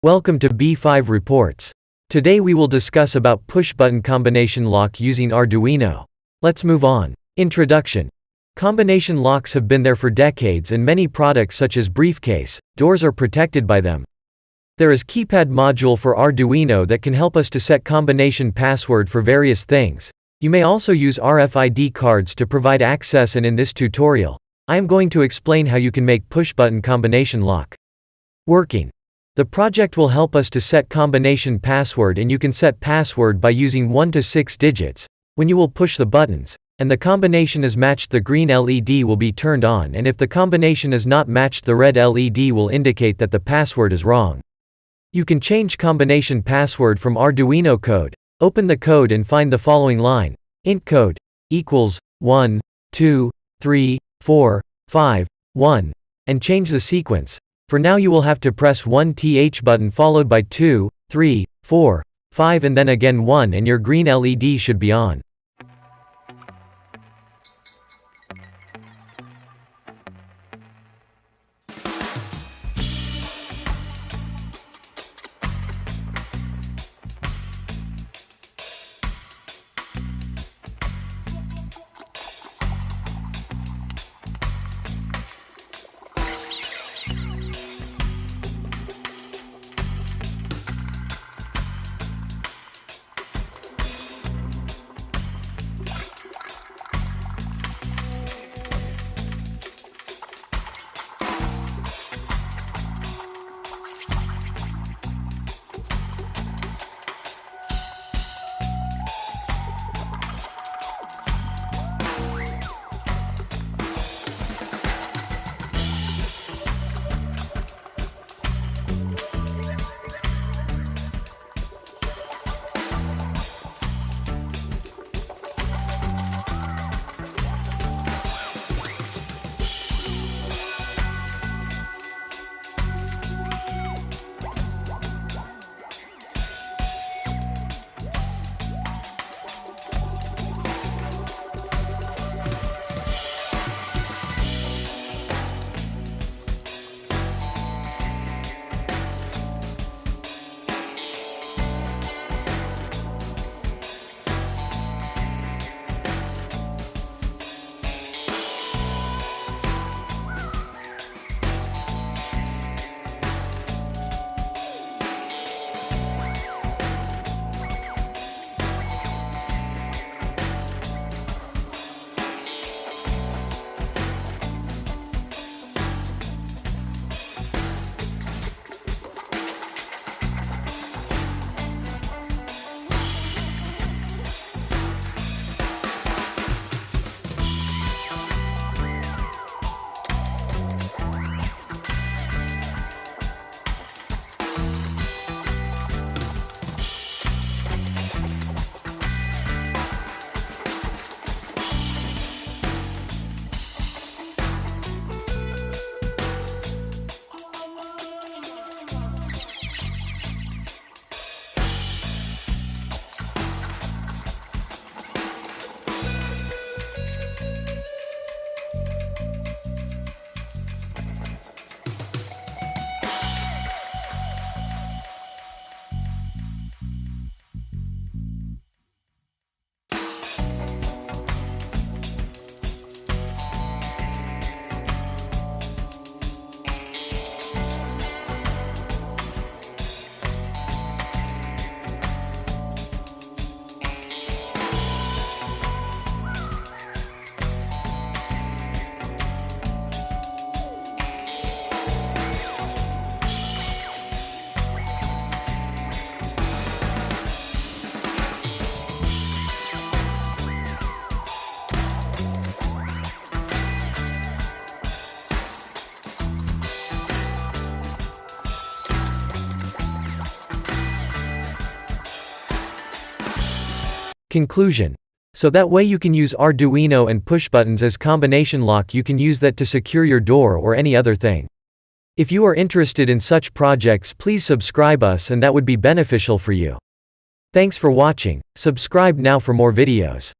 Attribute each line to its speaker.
Speaker 1: Welcome to B5 Reports. Today we will discuss about push-button combination lock using Arduino. Let's move on. Introduction. Combination locks have been there for decades and many products such as briefcase, doors are protected by them. There is keypad module for Arduino that can help us to set combination password for various things. You may also use RFID cards to provide access, and in this tutorial, I am going to explain how you can make push-button combination lock working. The project will help us to set combination password, and you can set password by using 1 to 6 digits. When you will push the buttons, and the combination is matched, the green LED will be turned on, and if the combination is not matched, the red LED will indicate that the password is wrong. You can change combination password from Arduino code. Open the code and find the following line. Int code equals 1, 2, 3, 4, 5, 1, and change the sequence. For now you will have to press 1th button followed by 2, 3, 4, 5 and then again 1, and your green LED should be on. Conclusion. So that way you can use Arduino and push buttons as combination lock. You can use that to secure your door or any other thing. If you are interested in such projects, please subscribe us, and that would be beneficial for you. Thanks for watching. Subscribe now for more videos.